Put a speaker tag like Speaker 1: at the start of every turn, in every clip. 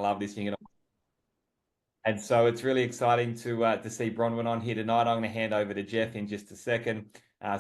Speaker 1: love this thing. And so it's really exciting to see Bronwyn on here tonight. I'm going to hand over to Jeff in just a second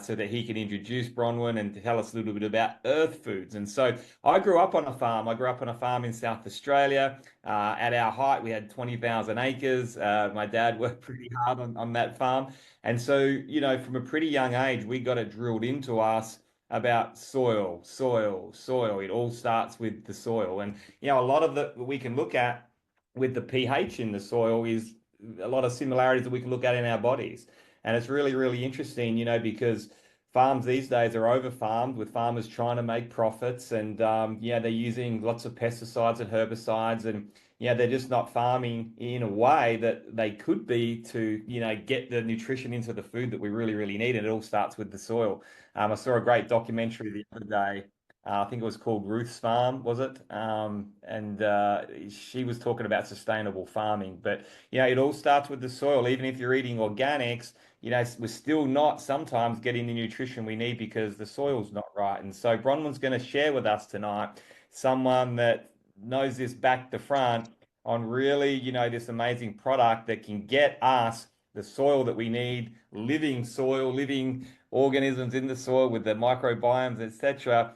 Speaker 1: so that he can introduce Bronwyn and tell us a little bit about Earthfoods. And so I grew up on a farm. I grew up on a farm in South Australia. At our height, we had 20,000 acres. My dad worked pretty hard on that farm. And so, from a pretty young age, we got it drilled into us about soil, soil, soil. It all starts with the soil. And, a lot of the we can look at with the pH in the soil is a lot of similarities that we can look at in our bodies. And it's really, really interesting, because farms these days are over farmed with farmers trying to make profits. And they're using lots of pesticides and herbicides. And they're just not farming in a way that they could be to, get the nutrition into the food that we really, really need. And it all starts with the soil. I saw a great documentary the other day. I think it was called Ruth's Farm, was it? And she was talking about sustainable farming. But, it all starts with the soil. Even if you're eating organics, we're still not sometimes getting the nutrition we need because the soil's not right. And so Bronwyn's going to share with us tonight someone that knows this back to front on really, this amazing product that can get us the soil that we need, living soil, living organisms in the soil with the microbiomes, etc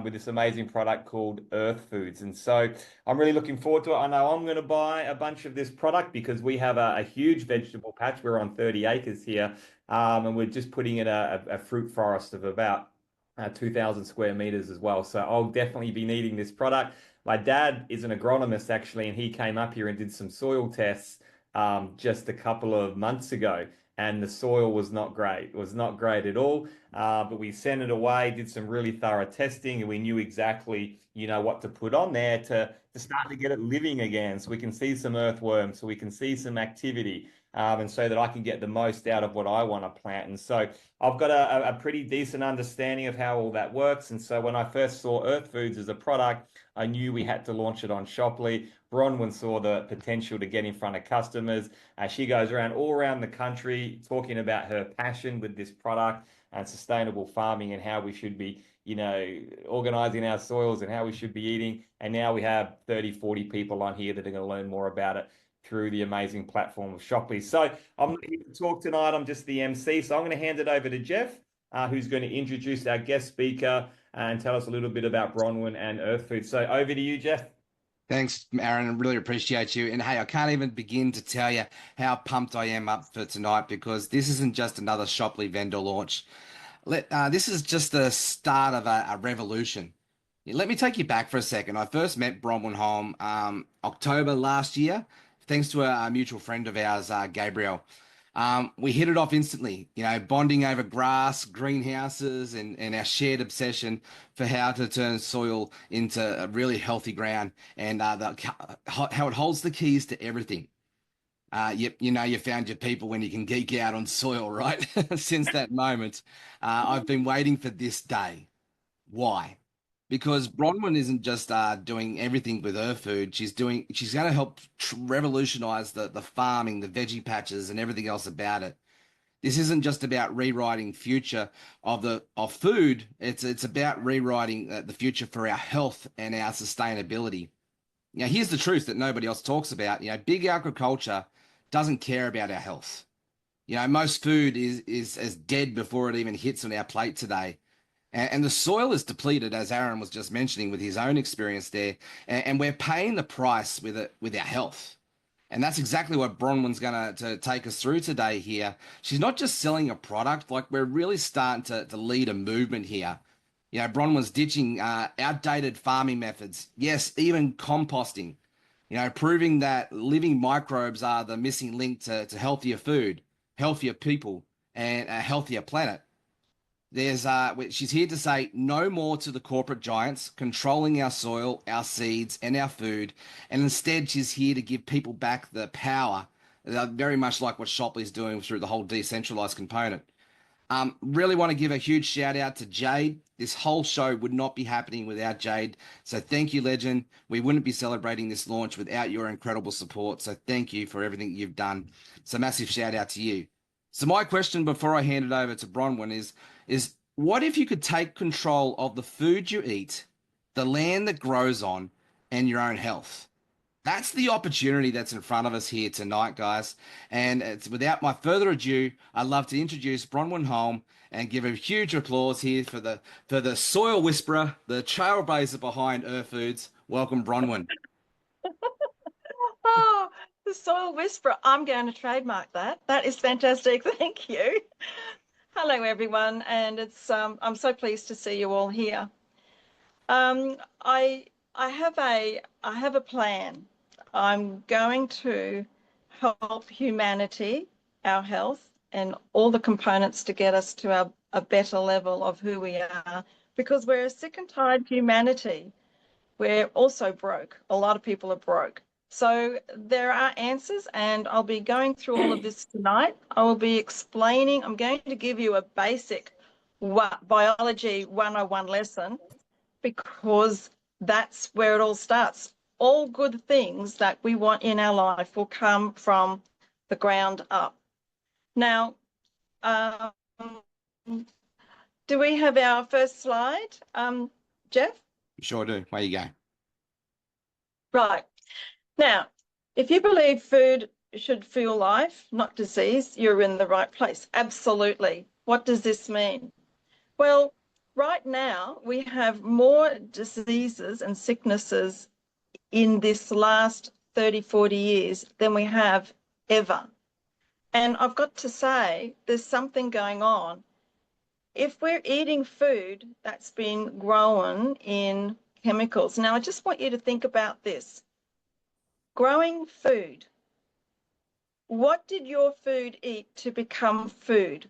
Speaker 1: with this amazing product called Earthfoods. And so I'm really looking forward to it. I know I'm going to buy a bunch of this product because we have a huge vegetable patch. We're on 30 acres here, and we're just putting in a fruit forest of about 2,000 square meters as well. So I'll definitely be needing this product. My dad is an agronomist actually, and he came up here and did some soil tests just a couple of months ago. And the soil was not great. It was not great at all. But we sent it away, did some really thorough testing, and we knew exactly, what to put on there to start to get it living again. So we can see some earthworms, so we can see some activity, and so that I can get the most out of what I want to plant. And so I've got a pretty decent understanding of how all that works. And so when I first saw Earthfoods as a product, I knew we had to launch it on Shopley. Bronwyn saw the potential to get in front of customers. She goes around all around the country talking about her passion with this product and sustainable farming and how we should be, organizing our soils and how we should be eating. And now we have 30, 40 people on here that are going to learn more about it through the amazing platform of Shopley. So I'm not here to talk tonight. I'm just the MC. So I'm going to hand it over to Jeff, who's going to introduce our guest speaker and tell us a little bit about Bronwyn and Earthfood. So over to you, Jeff.
Speaker 2: Thanks, Aaron. I really appreciate you. And hey, I can't even begin to tell you how pumped I am up for tonight because this isn't just another Shopley vendor launch. This is just the start of a revolution. Let me take you back for a second. I first met Bronwyn Holm October last year, thanks to a mutual friend of ours, Gabriel. We hit it off instantly, bonding over grass, greenhouses, and our shared obsession for how to turn soil into a really healthy ground and how it holds the keys to everything. You found your people when you can geek out on soil, right? Since that moment, I've been waiting for this day. Why? Because Bronwyn isn't just doing everything with her food. She's going to help revolutionize the farming, the veggie patches, and everything else about it. This isn't just about rewriting future of food. It's about rewriting the future for our health and our sustainability. Now, here's the truth that nobody else talks about. Big agriculture doesn't care about our health. Most food is as dead before it even hits on our plate today. And the soil is depleted, as Aaron was just mentioning with his own experience there. And we're paying the price with our health. And that's exactly what Bronwyn's going to take us through today here. She's not just selling a product, like we're really starting to lead a movement here. Bronwyn's ditching outdated farming methods. Yes, even composting. Proving that living microbes are the missing link to healthier food, healthier people, and a healthier planet. She's here to say no more to the corporate giants controlling our soil, our seeds, and our food. And instead, she's here to give people back the power, very much like what Shopley's doing through the whole decentralized component. Really want to give a huge shout out to Jade. This whole show would not be happening without Jade. So thank you, legend. We wouldn't be celebrating this launch without your incredible support. So thank you for everything you've done. So massive shout out to you. So my question before I hand it over to Bronwyn is what if you could take control of the food you eat, the land that grows on, and your own health? That's the opportunity that's in front of us here tonight, guys. And it's without my further ado, I'd love to introduce Bronwyn Holm and give a huge applause here for the soil whisperer, the trailblazer behind Earthfoods. Welcome, Bronwyn.
Speaker 3: Oh, the soil whisperer. I'm going to trademark that. That is fantastic. Thank you. Hello, everyone, and I'm so pleased to see you all here. Um, I I have a plan. I'm going to help humanity, our health, and all the components to get us to a better level of who we are, because we're a sick and tired humanity. We're also broke. A lot of people are broke. So there are answers, and I'll be going through all of this tonight. I will be explaining, I'm going to give you a basic biology 101 lesson because that's where it all starts. All good things that we want in our life will come from the ground up. Now, um, do we have our first slide, Jeff?
Speaker 2: Sure do. Where you go?
Speaker 3: Right. Now, if you believe food should fuel life, not disease, you're in the right place. Absolutely. What does this mean? Well, right now we have more diseases and sicknesses in this last 30, 40 years than we have ever. And I've got to say, there's something going on. If we're eating food that's been grown in chemicals, now I just want you to think about this. Growing food. What did your food eat to become food?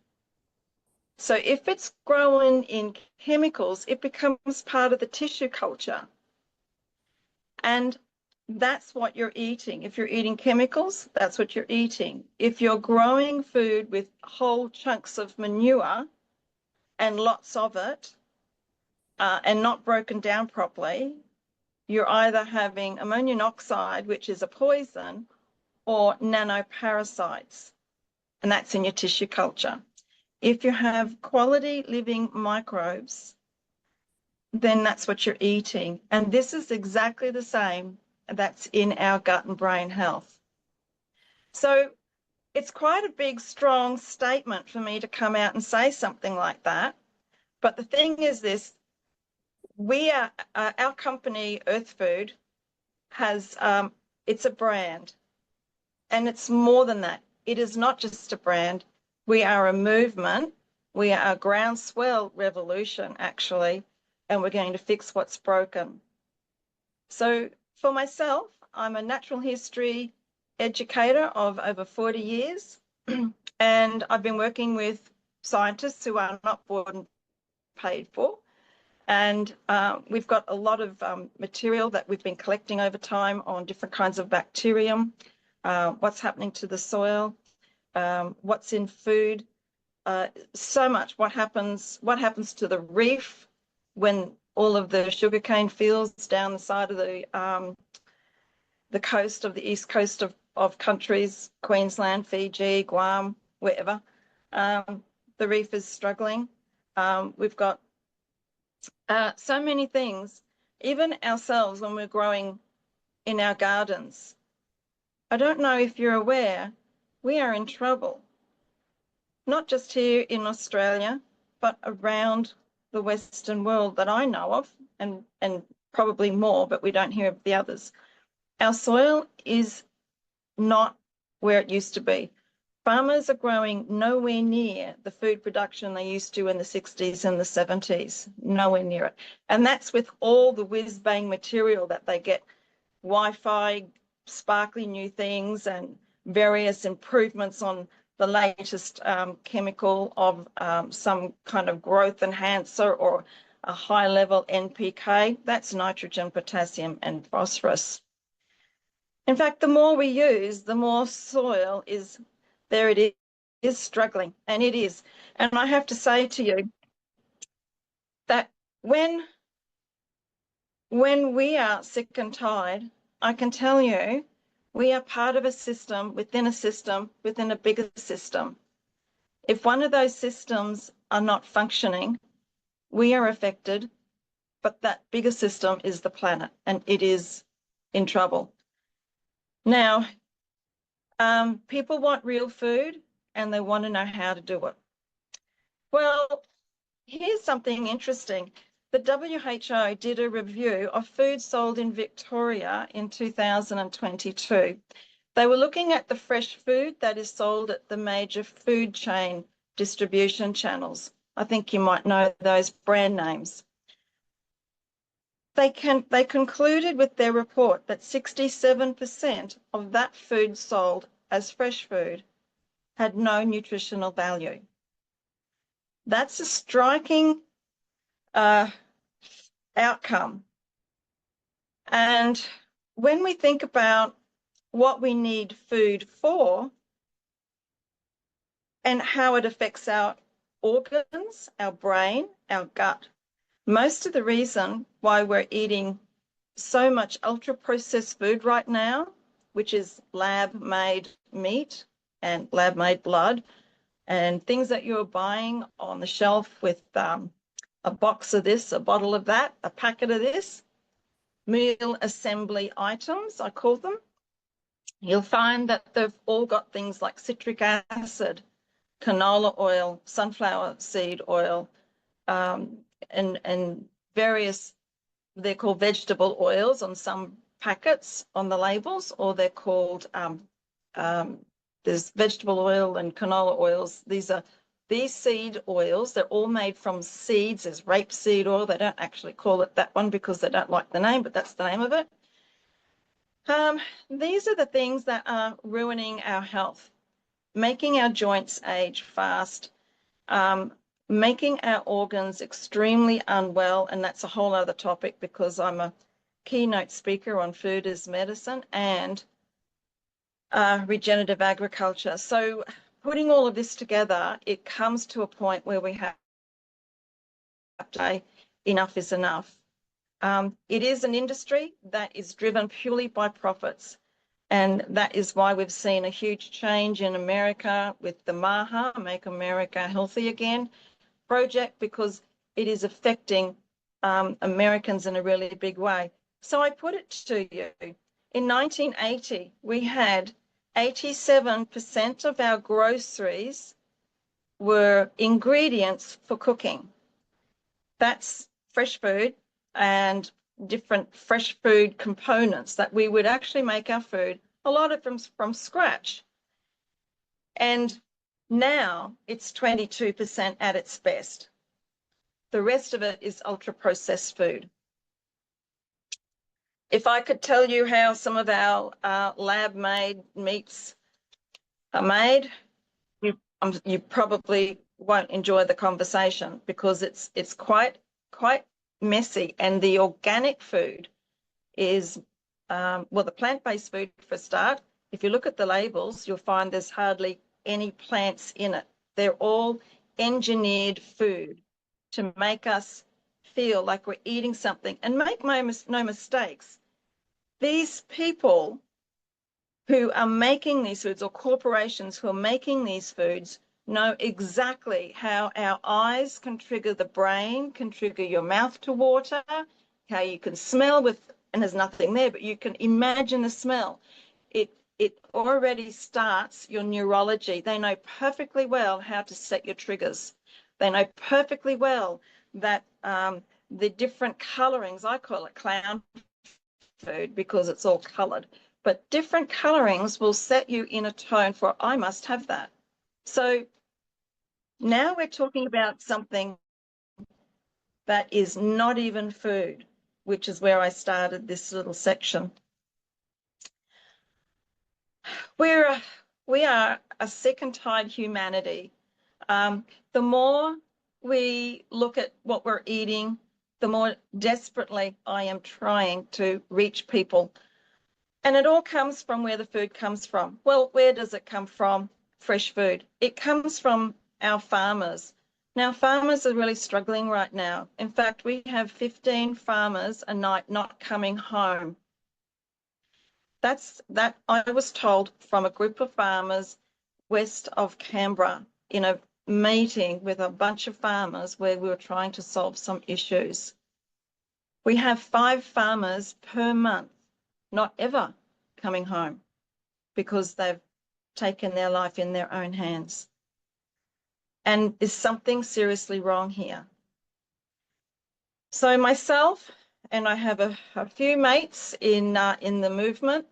Speaker 3: So if it's grown in chemicals, it becomes part of the tissue culture. And that's what you're eating. If you're eating chemicals, that's what you're eating. If you're growing food with whole chunks of manure and lots of it, and not broken down properly, you're either having ammonium oxide, which is a poison, or nanoparasites, and that's in your tissue culture. If you have quality living microbes, then that's what you're eating. And this is exactly the same that's in our gut and brain health. So it's quite a big, strong statement for me to come out and say something like that. But the thing is this, our company, Earthfood, has, it's a brand. And it's more than that. It is not just a brand. We are a movement. We are a groundswell revolution, actually, and we're going to fix what's broken. So for myself, I'm a natural history educator of over 40 years, and I've been working with scientists who are not bought and paid for. And we've got a lot of material that we've been collecting over time on different kinds of bacterium, what's happening to the soil, what's in food, so much. What happens to the reef when all of the sugarcane fields down the side of the coast of the east coast of countries, Queensland, Fiji, Guam, wherever, the reef is struggling. We've got so many things, even ourselves when we're growing in our gardens. I don't know if you're aware, we are in trouble, not just here in Australia, but around the Western world that I know of, and probably more, but we don't hear of the others. Our soil is not where it used to be. Farmers are growing nowhere near the food production they used to in the 60s and the 70s, nowhere near it. And that's with all the whiz-bang material that they get, Wi-Fi, sparkly new things, and various improvements on the latest chemical of some kind of growth enhancer or a high level NPK. That's nitrogen, potassium, and phosphorus. In fact, the more we use, the more soil is there. It is struggling, and it is. And I have to say to you that when we are sick and tired, I can tell you we are part of a system within a bigger system. If one of those systems are not functioning, we are affected, but that bigger system is the planet, and it is in trouble. Now, people want real food and they want to know how to do it. Well, here's something interesting. The WHO did a review of food sold in Victoria in 2022. They were looking at the fresh food that is sold at the major food chain distribution channels. I think you might know those brand names. They concluded with their report that 67% of that food sold as fresh food had no nutritional value. That's a striking outcome. And when we think about what we need food for and how it affects our organs, our brain, our gut, most of the reason why we're eating so much ultra-processed food right now, which is lab-made meat and lab-made blood, and things that you're buying on the shelf with a box of this, a bottle of that, a packet of this, meal assembly items, I call them, you'll find that they've all got things like citric acid, canola oil, sunflower seed oil, and various, they're called vegetable oils on some packets on the labels, or they're called, there's vegetable oil and canola oils. These seed oils, they're all made from seeds. There's rapeseed oil. They don't actually call it that one because they don't like the name, but that's the name of it. These are the things that are ruining our health, making our joints age fast, making our organs extremely unwell, and that's a whole other topic because I'm a keynote speaker on food as medicine and regenerative agriculture. So putting all of this together, it comes to a point where we have to say enough is enough. It is an industry that is driven purely by profits. And that is why we've seen a huge change in America with the MAHA, Make America Healthy Again project, because it is affecting Americans in a really big way. So I put it to you, in 1980, we had 87% of our groceries were ingredients for cooking. That's fresh food and different fresh food components that we would actually make our food, a lot of them from scratch. And now it's 22% at its best. The rest of it is ultra-processed food. If I could tell you how some of our lab-made meats are made, you probably won't enjoy the conversation because it's quite messy. And the organic food is, well, the plant-based food for a start, if you look at the labels, you'll find there's hardly any plants in it. They're all engineered food to make us feel like we're eating something. And make no mistakes, these people who are making these foods, or corporations who are making these foods, know exactly how our eyes can trigger the brain, can trigger your mouth to water, how you can smell with, and there's nothing there, but you can imagine the smell. It already starts your neurology. They know perfectly well how to set your triggers. They know perfectly well that the different colorings, I call it clown food because it's all colored, but different colorings will set you in a tone for, I must have that. So now we're talking about something that is not even food, which is where I started this little section. We are a second-tide humanity. The more we look at what we're eating, the more desperately I am trying to reach people. And it all comes from where the food comes from. Well, where does it come from? Fresh food. It comes from our farmers. Now, farmers are really struggling right now. In fact, we have 15 farmers a night not coming home. That I was told from a group of farmers west of Canberra in a meeting with a bunch of farmers where we were trying to solve some issues. We have 5 farmers per month not ever coming home. because they've taken their life in their own hands. And is something seriously wrong here? So myself, and I have a few mates in the movement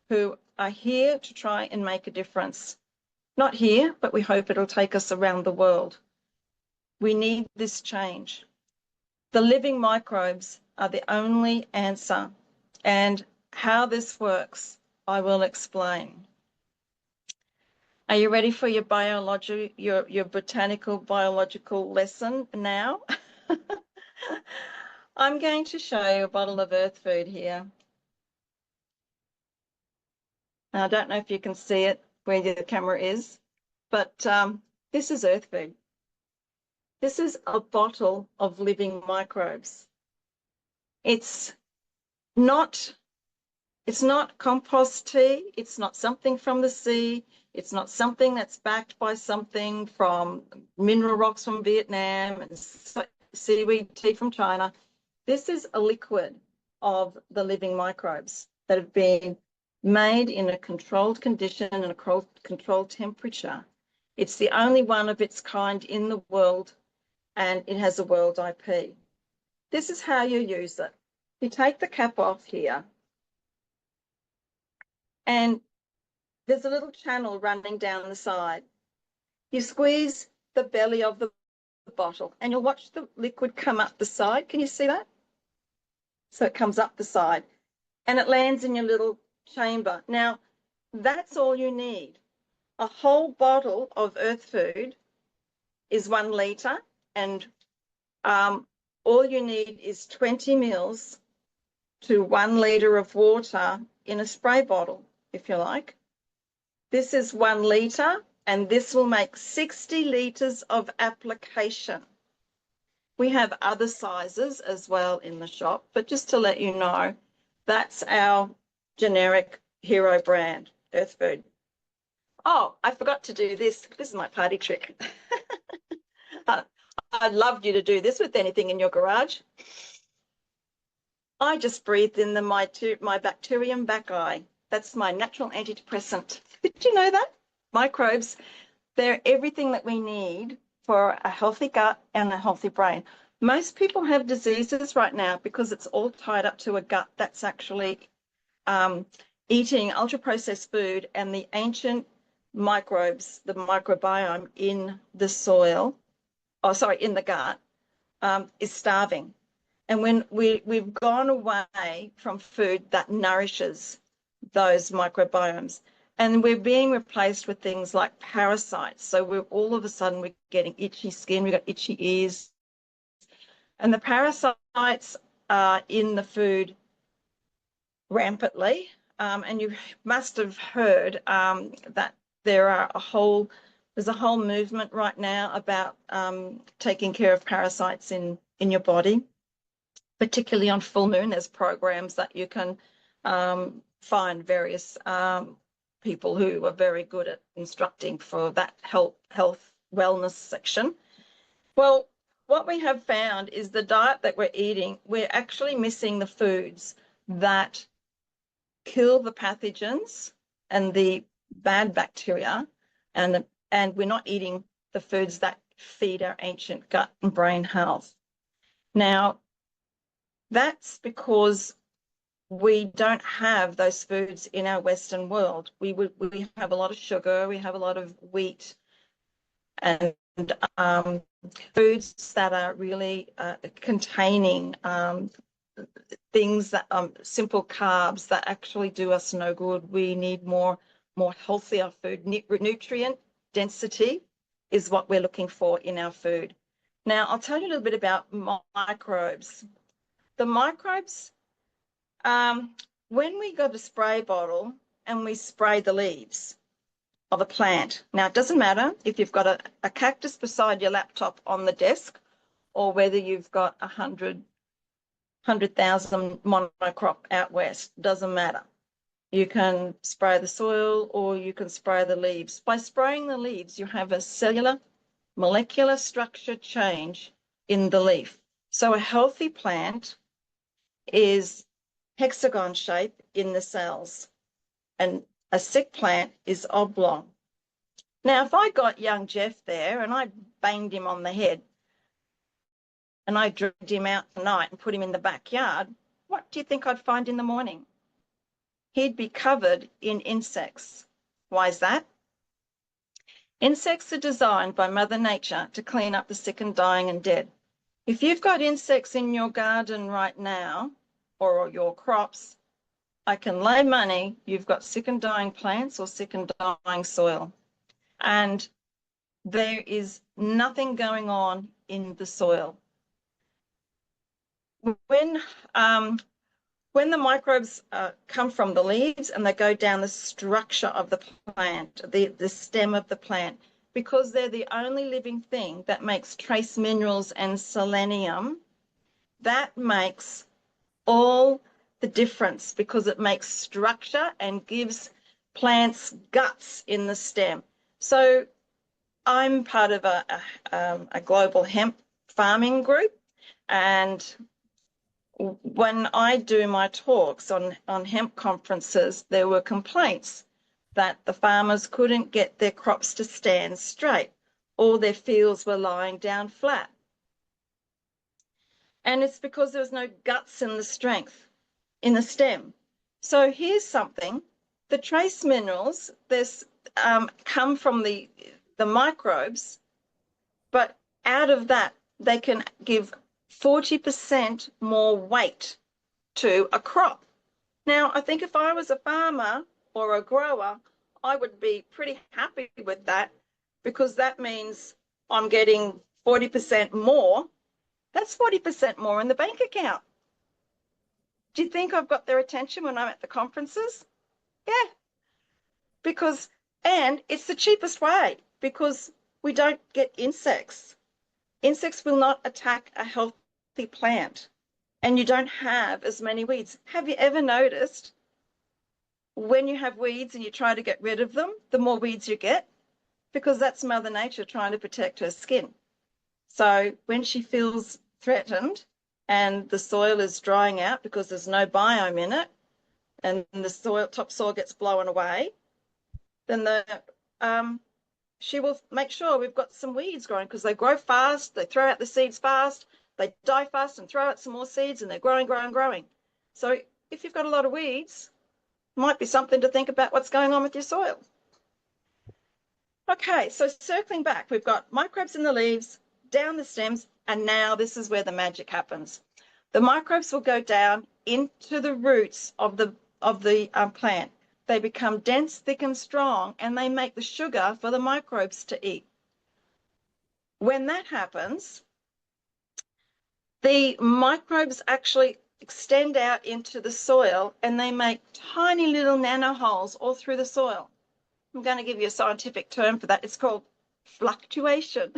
Speaker 3: who are here to try and make a difference. Not here, but we hope it'll take us around the world. We need this change. The living microbes are the only answer, and how this works, I will explain. Are you ready for your biology, your botanical biological lesson now? I'm going to show you a bottle of Earthfood here. Now, I don't know if you can see it where the camera is, but this is Earthfood. This is a bottle of living microbes. It's not compost tea. It's not something from the sea. It's not something that's backed by something from mineral rocks from Vietnam and seaweed tea from China. This is a liquid of the living microbes that have been made in a controlled condition and a controlled temperature. It's the only one of its kind in the world, and it has a world IP. This is how you use it. You take the cap off here, and there's a little channel running down the side. You squeeze the belly of the bottle, and you'll watch the liquid come up the side. Can you see that? So it comes up the side, and it lands in your little chamber. Now, that's all you need. A whole bottle of Earthfood is 1 litre, and all you need is 20 mils to 1 litre of water in a spray bottle, if you like. This is 1 litre, and this will make 60 litres of application. We have other sizes as well in the shop, but just to let you know, that's our generic hero brand, Earthfood. Oh, I forgot to do this. This is my party trick. I'd love you to do this with anything in your garage. I just breathed in my bacterium bacilli. That's my natural antidepressant. Did you know that? Microbes, they're everything that we need for a healthy gut and a healthy brain. Most people have diseases right now because it's all tied up to a gut that's actually eating ultra-processed food, and the ancient microbes, the microbiome in the soil, in the gut, is starving. And when we've gone away from food that nourishes those microbiomes, and we're being replaced with things like parasites. So we're all of a sudden we're getting itchy skin, we've got itchy ears. And the parasites are in the food rampantly. And you must have heard that there's a whole movement right now about taking care of parasites in your body, particularly on full moon. There's programs that you can find various people who are very good at instructing for that health wellness section. Well, what we have found is the diet that we're eating, we're actually missing the foods that kill the pathogens and the bad bacteria, and we're not eating the foods that feed our ancient gut and brain health. Now, that's because we don't have those foods in our Western world. We have a lot of sugar, we have a lot of wheat, and foods that are really containing things that simple carbs that actually do us no good. We need more healthier food. Nutrient density is what we're looking for in our food. Now, I'll tell you a little bit about microbes. The microbes, when we got a spray bottle and we spray the leaves of a plant. Now, it doesn't matter if you've got a cactus beside your laptop on the desk or whether you've got 100,000 monocrop out west, doesn't matter. You can spray the soil or you can spray the leaves. By spraying the leaves, you have a cellular molecular structure change in the leaf. So a healthy plant is hexagon shape in the cells, and A sick plant is oblong. Now, if I got young Jeff there and I banged him on the head and I dragged him out tonight and put him in the backyard, what do you think I'd find in the morning? He'd be covered in insects. Why is that? Insects are designed by Mother Nature to clean up the sick and dying and dead. If you've got insects in your garden right now, or your crops, I can lay money you've got sick and dying plants or sick and dying soil. And there is nothing going on in the soil. When the microbes come from the leaves and they go down the structure of the plant, the stem of the plant, because they're the only living thing that makes trace minerals and selenium, that makes all the difference, because it makes structure and gives plants guts in the stem. So I'm part of a global hemp farming group, and when I do my talks on hemp conferences, there were complaints that the farmers couldn't get their crops to stand straight. All their fields were lying down flat. And it's because there was no guts in the strength in the stem. So here's something. The trace minerals, this come from the microbes, but out of that, they can give 40% more weight to a crop. Now, I think if I was a farmer or a grower, I would be pretty happy with that, because that means I'm getting 40% more. That's 40% more in the bank account. Do you think I've got their attention when I'm at the conferences? Yeah, and it's the cheapest way, because we don't get insects. Insects will not attack a healthy plant, and you don't have as many weeds. Have you ever noticed when you have weeds and you try to get rid of them, the more weeds you get? Because that's Mother Nature trying to protect her skin. So when she feels threatened and the soil is drying out because there's no biome in it, and the topsoil gets blown away, then she will make sure we've got some weeds growing, because they grow fast, they throw out the seeds fast, they die fast and throw out some more seeds, and they're growing, growing, growing. So if you've got a lot of weeds, it might be something to think about what's going on with your soil. Okay, so circling back, we've got microbes in the leaves, down the stems, and now this is where the magic happens. The microbes will go down into the roots of the plant. They become dense, thick, and strong, and they make the sugar for the microbes to eat. When that happens, the microbes actually extend out into the soil, and they make tiny little nanoholes all through the soil. I'm going to give you a scientific term for that. It's called fluctuation.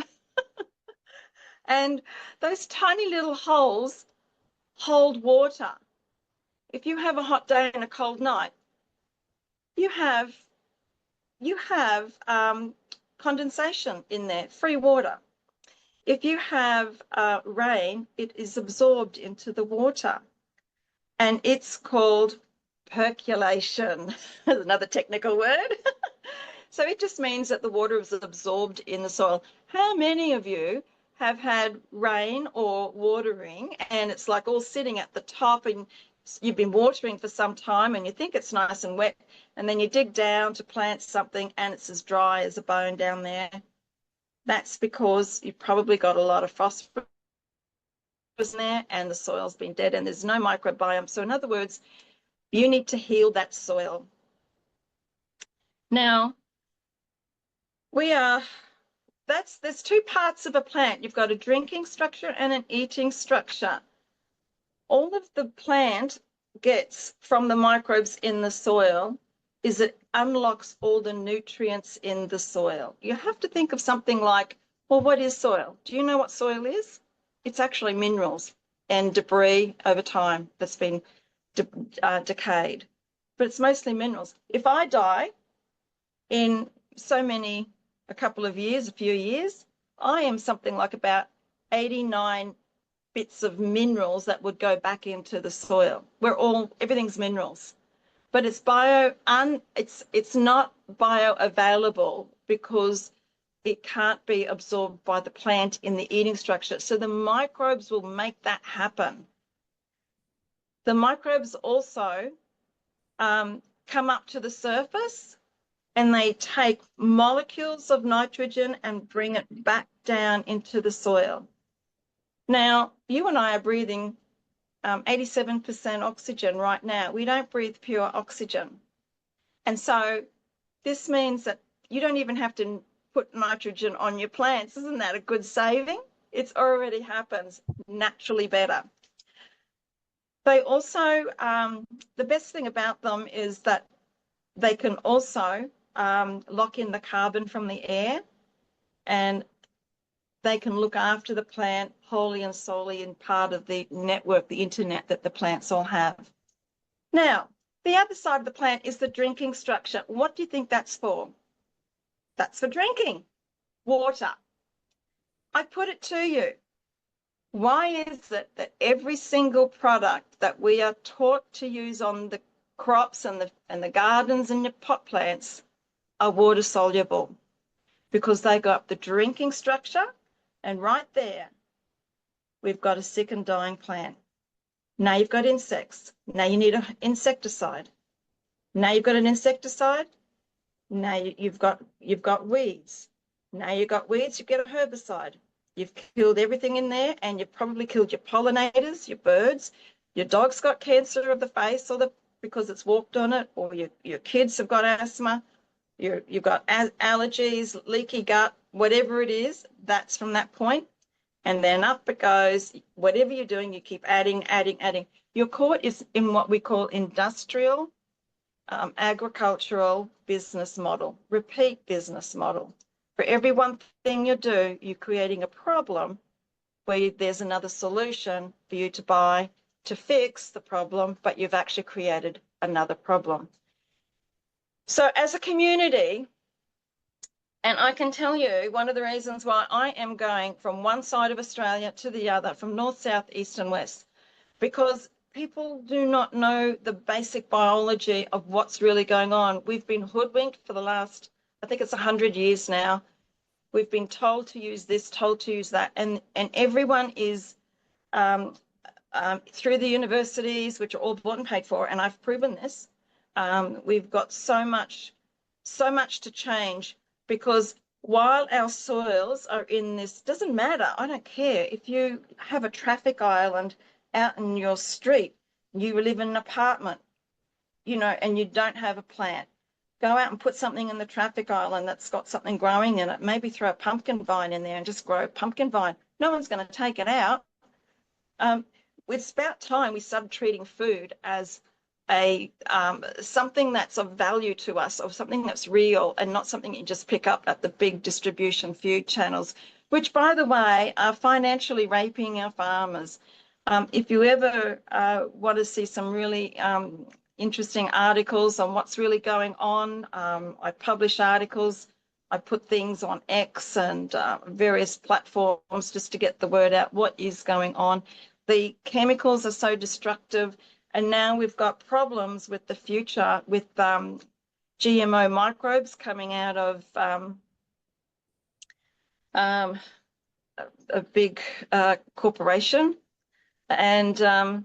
Speaker 3: And those tiny little holes hold water. If you have a hot day and a cold night, you have condensation in there, free water. If you have rain, it is absorbed into the water, and it's called percolation. That's another technical word. So it just means that the water is absorbed in the soil. How many of you have had rain or watering, and it's like all sitting at the top, and you've been watering for some time and you think it's nice and wet, and then you dig down to plant something and it's as dry as a bone down there? That's because you've probably got a lot of phosphorus in there, and the soil's been dead and there's no microbiome. So in other words, you need to heal that soil. Now, there's two parts of a plant. You've got a drinking structure and an eating structure. All of the plant gets from the microbes in the soil is it unlocks all the nutrients in the soil. You have to think of something like, well, what is soil? Do you know what soil is? It's actually minerals and debris over time that's been decayed, but it's mostly minerals. If I die in a couple of years, a few years, I am something like about 89 bits of minerals that would go back into the soil. Everything's minerals. but it's it's not bioavailable because it can't be absorbed by the plant in the eating structure. So the microbes will make that happen. The microbes also come up to the surface and they take molecules of nitrogen and bring it back down into the soil. Now, you and I are breathing 87% oxygen right now. We don't breathe pure oxygen. And so this means that you don't even have to put nitrogen on your plants. Isn't that a good saving? It already happens naturally better. They also, the best thing about them is that they can also lock in the carbon from the air, and they can look after the plant wholly and solely in part of the network, the internet that the plants all have. Now, the other side of the plant is the drinking structure. What do you think that's for? That's for drinking water. I put it to you. Why is it that every single product that we are taught to use on the crops and the gardens and the pot plants are water soluble? Because they go up the drinking structure, and right there, we've got a sick and dying plant. Now you've got insects. Now you need an insecticide. Now you've got an insecticide. Now you've got weeds. Now you've got weeds, you get a herbicide. You've killed everything in there, and you've probably killed your pollinators, your birds. Your dog's got cancer of the face because it's walked on it, or your kids have got asthma. You've got allergies, leaky gut, whatever it is, that's from that point. And then up it goes. Whatever you're doing, you keep adding. You're caught is in what we call industrial, agricultural business model, repeat business model. For every one thing you do, you're creating a problem where there's another solution for you to buy to fix the problem, but you've actually created another problem. So as a community, and I can tell you one of the reasons why I am going from one side of Australia to the other, from north, south, east, and west, because people do not know the basic biology of what's really going on. We've been hoodwinked for the last, I think it's 100 years now. We've been told to use this, told to use that, and everyone is through the universities, which are all bought and paid for, and I've proven this. We've got so much to change, because while our soils are in this, doesn't matter, I don't care if you have a traffic island out in your street, you live in an apartment, and you don't have a plant. Go out and put something in the traffic island that's got something growing in it. Maybe throw a pumpkin vine in there and just grow a pumpkin vine. No one's going to take it out. It's about time we started treating food as something that's of value to us, or something that's real, and not something you just pick up at the big distribution food channels, which, by the way, are financially raping our farmers. If you ever want to see some really interesting articles on what's really going on, I publish articles. I put things on X and various platforms just to get the word out what is going on. The chemicals are so destructive, and now we've got problems with the future with GMO microbes coming out of a big corporation. And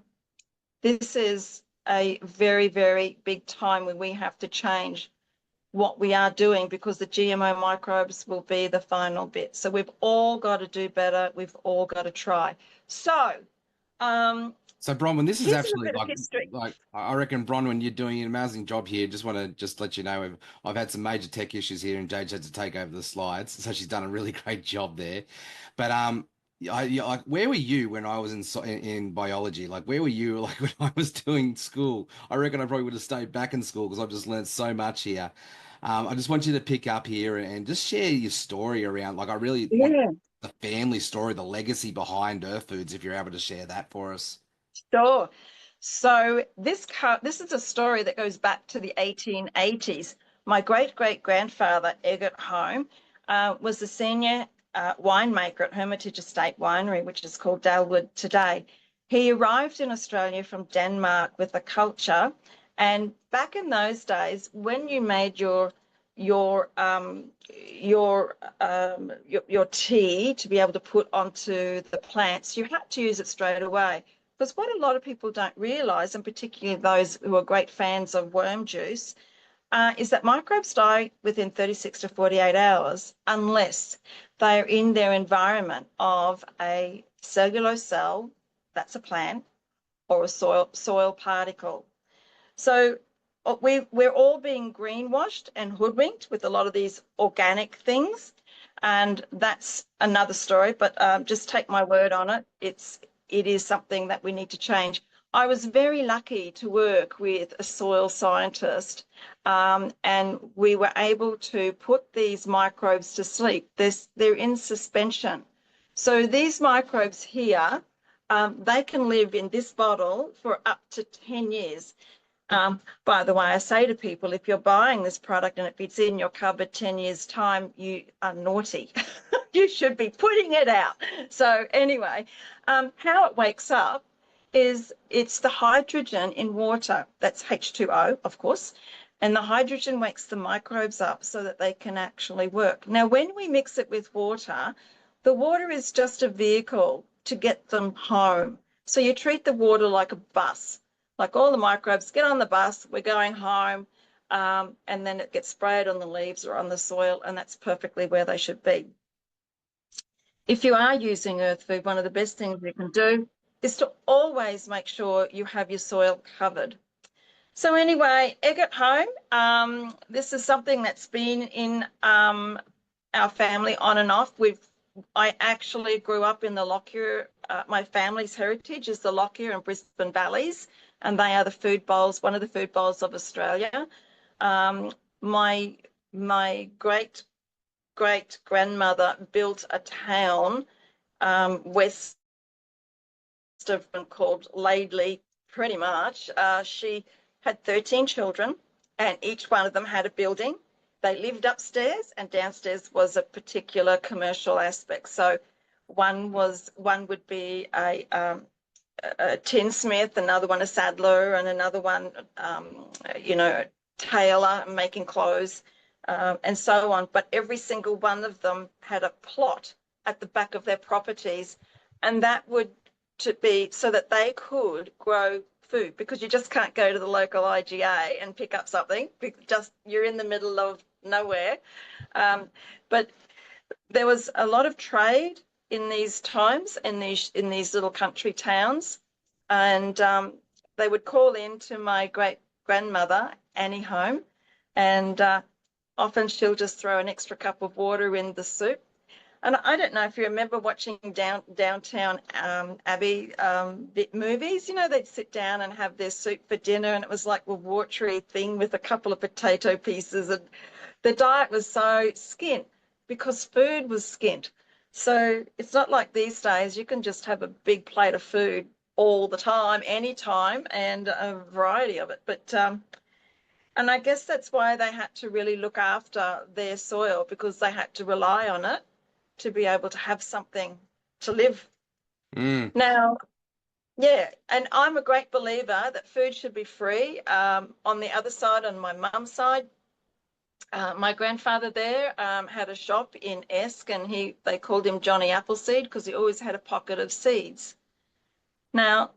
Speaker 3: this is a very, very big time when we have to change what we are doing, because the GMO microbes will be the final bit. So we've all got to do better. We've all got to try. So
Speaker 2: Bronwyn, this is absolutely
Speaker 3: like
Speaker 2: I reckon, Bronwyn, you're doing an amazing job here. Just want to let you know I've had some major tech issues here, and Jade's had to take over the slides, so she's done a really great job there. But where were you when I was in biology? Like, where were you like when I was doing school? I reckon I probably would have stayed back in school, because I've just learned so much here. I just want you to pick up here and just share your story around. Like, I really want the family story, the legacy behind Earthfoods, if you're able to share that for us.
Speaker 3: Sure. So this is a story that goes back to the 1880s. My great-great-grandfather, Eggert Holm, was the senior winemaker at Hermitage Estate Winery, which is called Dalwood today. He arrived in Australia from Denmark with a culture And back in those days, when you made your tea to be able to put onto the plants, you had to use it straight away. Because what a lot of people don't realize, and particularly those who are great fans of worm juice, is that microbes die within 36 to 48 hours unless they're in their environment of a cellulose cell, that's a plant, or a soil particle. So we're all being greenwashed and hoodwinked with a lot of these organic things, and that's another story. But just take my word on it. It is something that we need to change. I was very lucky to work with a soil scientist, and we were able to put these microbes to sleep. They're in suspension. So these microbes here, they can live in this bottle for up to 10 years. By the way, I say to people, if you're buying this product and it's in your cupboard 10 years' time, you are naughty. You should be putting it out. So anyway, how it wakes up is it's the hydrogen in water. That's H2O, of course. And the hydrogen wakes the microbes up so that they can actually work. Now, when we mix it with water, the water is just a vehicle to get them home. So you treat the water like a bus. Like all the microbes get on the bus, we're going home, and then it gets sprayed on the leaves or on the soil, and that's perfectly where they should be. If you are using Earthfood, one of the best things you can do is to always make sure you have your soil covered. So anyway, egg at home, this is something that's been in our family on and off. I actually grew up in the Lockyer. My family's heritage is the Lockyer and Brisbane Valleys, and they are the food bowls, one of the food bowls of Australia. My great grandmother built a town west of called Laidley, pretty much. She had 13 children, and each one of them had a building. They lived upstairs, and downstairs was a particular commercial aspect. So one would be a tinsmith, another one a saddler, and another one, tailor, making clothes, and so on. But every single one of them had a plot at the back of their properties, and that would to be so that they could grow food, because you just can't go to the local IGA and pick up something. You're in the middle of nowhere. But there was a lot of trade in these times in these little country towns, and they would call in to my great grandmother Annie Home, and often she'll just throw an extra cup of water in the soup. And I don't know if you remember watching Downtown Abbey movies. They'd sit down and have their soup for dinner, and it was like a watery thing with a couple of potato pieces, and the diet was so skint because food was skint. So it's not like these days you can just have a big plate of food all the time, anytime, and a variety of it. But and I guess that's why they had to really look after their soil, because they had to rely on it to be able to have something to live. Now, yeah, and I'm a great believer that food should be free. On the other side, on my mum's side, my grandfather there had a shop in Esk, and they called him Johnny Appleseed because he always had a pocket of seeds. Now,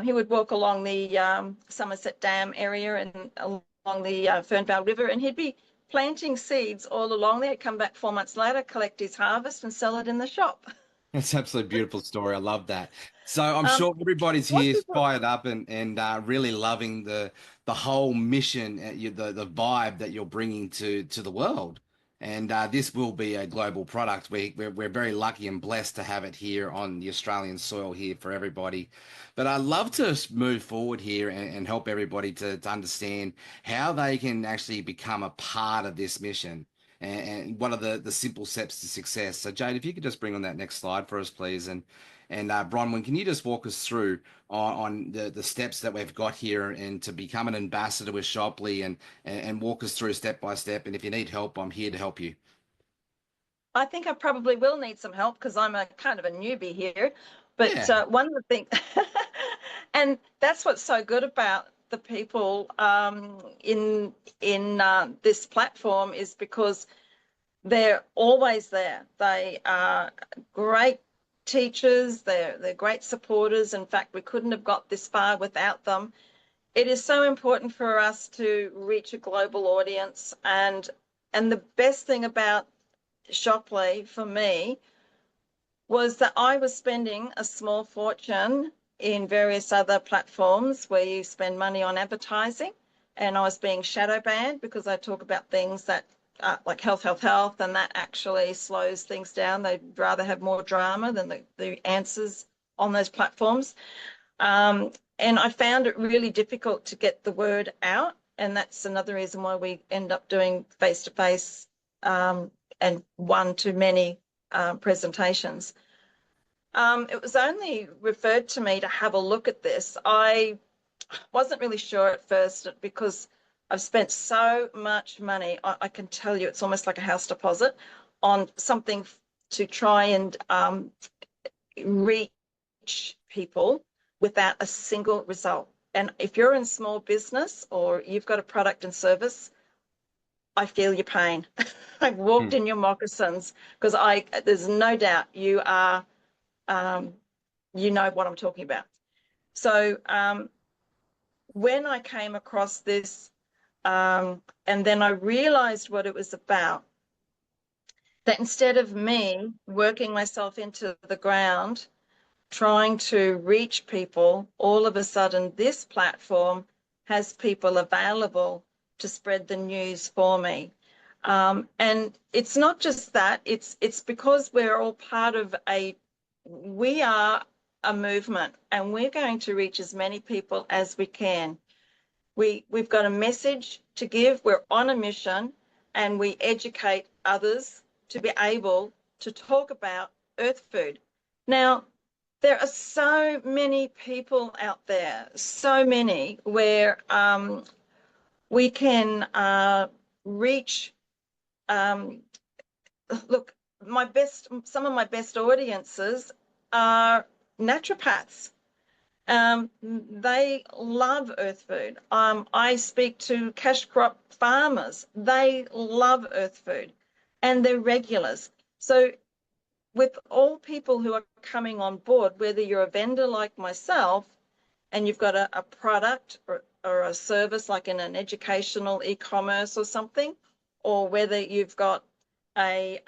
Speaker 3: he would walk along the Somerset Dam area and along the Fernvale River, and he'd be planting seeds all along there, come back 4 months later, collect his harvest and sell it in the shop.
Speaker 2: That's absolutely beautiful story. I love that. So I'm sure everybody's here fired up and really loving the whole mission, the vibe that you're bringing to the world. And this will be a global product. We're very lucky and blessed to have it here on the Australian soil here for everybody. But I'd love to move forward here and help everybody to understand how they can actually become a part of this mission. And what are the simple steps to success? So Jade, if you could just bring on that next slide for us, please. And Bronwyn, can you just walk us through on the steps that we've got here and to become an ambassador with Shopley and walk us through step by step. And if you need help, I'm here to help you.
Speaker 3: I think I probably will need some help because I'm a kind of a newbie here. But one of the things, and that's what's so good about the people in this platform is because they're always there. They are great teachers. They're great supporters. In fact, we couldn't have got this far without them. It is so important for us to reach a global audience, and the best thing about Shoply for me was that I was spending a small fortune in various other platforms where you spend money on advertising, and I was being shadow banned because I talk about things that like health, and that actually slows things down. They'd rather have more drama than the answers on those platforms. And I found it really difficult to get the word out. And that's another reason why we end up doing face-to-face and one-to-many presentations. It was only referred to me to have a look at this. I wasn't really sure at first because I've spent so much money. I can tell you it's almost like a house deposit on something to try and reach people without a single result. And if you're in small business or you've got a product and service, I feel your pain. I've walked in your moccasins because there's no doubt you are, you know what I'm talking about. So when I came across this, and then I realized what it was about, that instead of me working myself into the ground, trying to reach people, all of a sudden this platform has people available to spread the news for me. And it's not just that, it's because we're all part of we are a movement, and we're going to reach as many people as we can. We've got a message to give, we're on a mission, and we educate others to be able to talk about earth food. Now, there are so many people out there, so many, where we can reach. Look, some of my best audiences are naturopaths. They love earth food. I speak to cash crop farmers. They love earth food, and they're regulars. So with all people who are coming on board, whether you're a vendor like myself and you've got a product or a service like in an educational e-commerce or something, or whether you've got a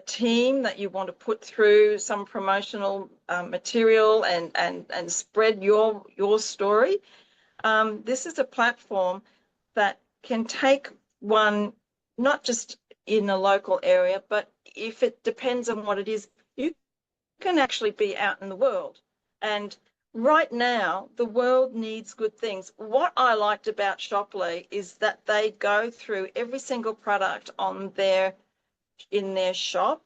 Speaker 3: team that you want to put through some promotional material and spread your story, this is a platform that can take one, not just in a local area, but if it depends on what it is, you can actually be out in the world. And right now, the world needs good things. What I liked about Shoply is that they go through every single product in their shop,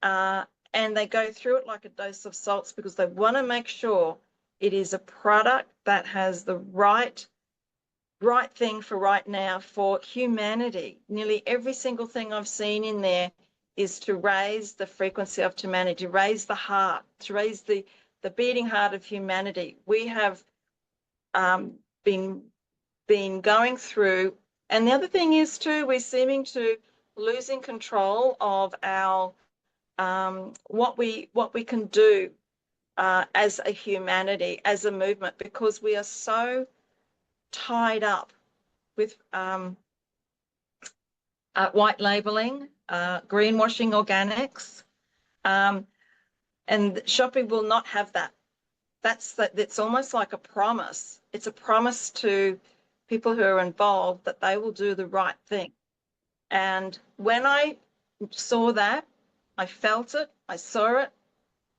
Speaker 3: and they go through it like a dose of salts because they want to make sure it is a product that has the right thing for right now for humanity. Nearly every single thing I've seen in there is to raise the frequency of humanity, raise the heart, to raise the beating heart of humanity. We have been going through, and the other thing is too, we're seeming to losing control of our what we can do as a humanity, as a movement, because we are so tied up with white labeling, greenwashing organics, and shopping will not have that. It's almost like a promise. It's a promise to people who are involved that they will do the right thing. And when I saw that, I felt it, I saw it,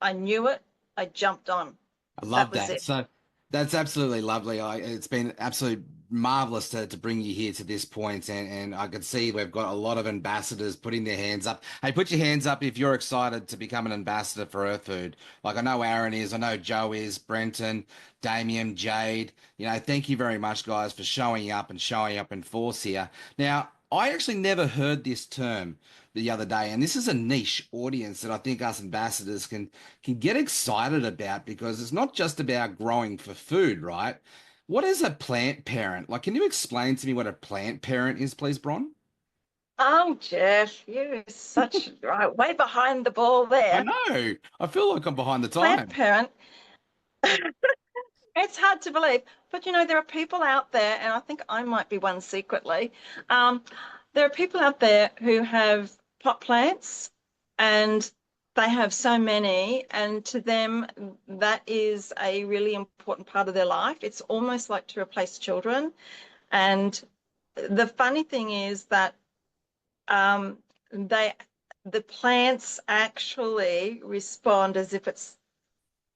Speaker 3: I knew it, I jumped on.
Speaker 2: I love that. So that's absolutely lovely. It's been absolutely marvelous to bring you here to this point, and I can see we've got a lot of ambassadors putting their hands up. Hey, put your hands up if you're excited to become an ambassador for Earthfood. Like I know Aaron is, I know Joe is, Brenton, Damien, Jade. You know, thank you very much, guys, for showing up in force here. Now, I actually never heard this term the other day, and this is a niche audience that I think us ambassadors can get excited about because it's not just about growing for food, right? What is a plant parent? Like, can you explain to me what a plant parent is, please, Bron?
Speaker 3: Oh, Jeff, you're such right, way behind the ball
Speaker 2: I
Speaker 3: there.
Speaker 2: know. I feel like I'm behind the
Speaker 3: Plant
Speaker 2: time.
Speaker 3: parent, it's hard to believe, but there are people out there, and I think I might be one secretly. Um, there are people out there who have pot plants and they have so many, and to them, that is a really important part of their life. It's almost like to replace children. And the funny thing is that um, they the plants actually respond as if it's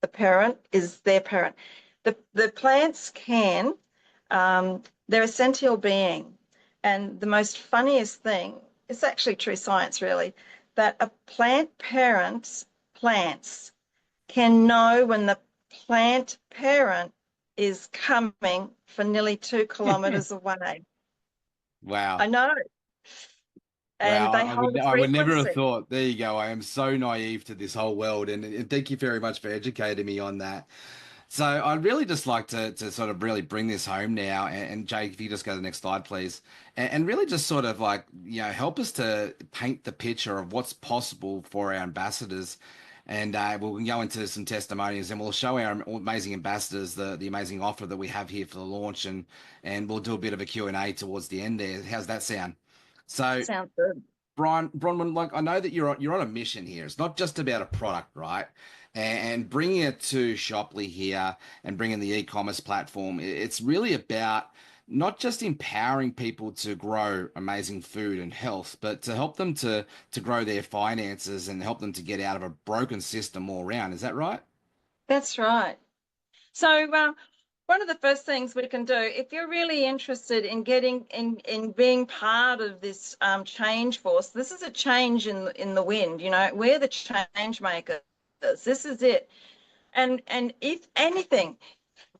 Speaker 3: the parent is their parent. The plants can, they're a sentient being. And the most funniest thing, it's actually true science really, that a plant parent's plants can know when the plant parent is coming for nearly 2 kilometers away. I
Speaker 2: Wow.
Speaker 3: know. And
Speaker 2: Wow,
Speaker 3: they
Speaker 2: I
Speaker 3: hold
Speaker 2: would
Speaker 3: a
Speaker 2: I would never have
Speaker 3: frequency.
Speaker 2: thought. There you go. I am so naive to this whole world, and thank you very much for educating me on that. So I'd really just like to sort of really bring this home now, and Jake, if you just go to the next slide, please, and really just sort of like help us to paint the picture of what's possible for our ambassadors, and we'll go into some testimonies, and we'll show our amazing ambassadors the amazing offer that we have here for the launch, and we'll do a bit of a Q&A towards the end there. How's that sound? So.
Speaker 3: Sounds good.
Speaker 2: Bronwyn, like I know that you're on a mission here. It's not just about a product, right? And bringing it to Shoply here and bringing the e-commerce platform, it's really about not just empowering people to grow amazing food and health, but to help them to grow their finances and help them to get out of a broken system all around. Is that right?
Speaker 3: That's right. So, one of the first things we can do, if you're really interested in getting in being part of this change force, this is a change in the wind. We're the change makers. This is it. And if anything,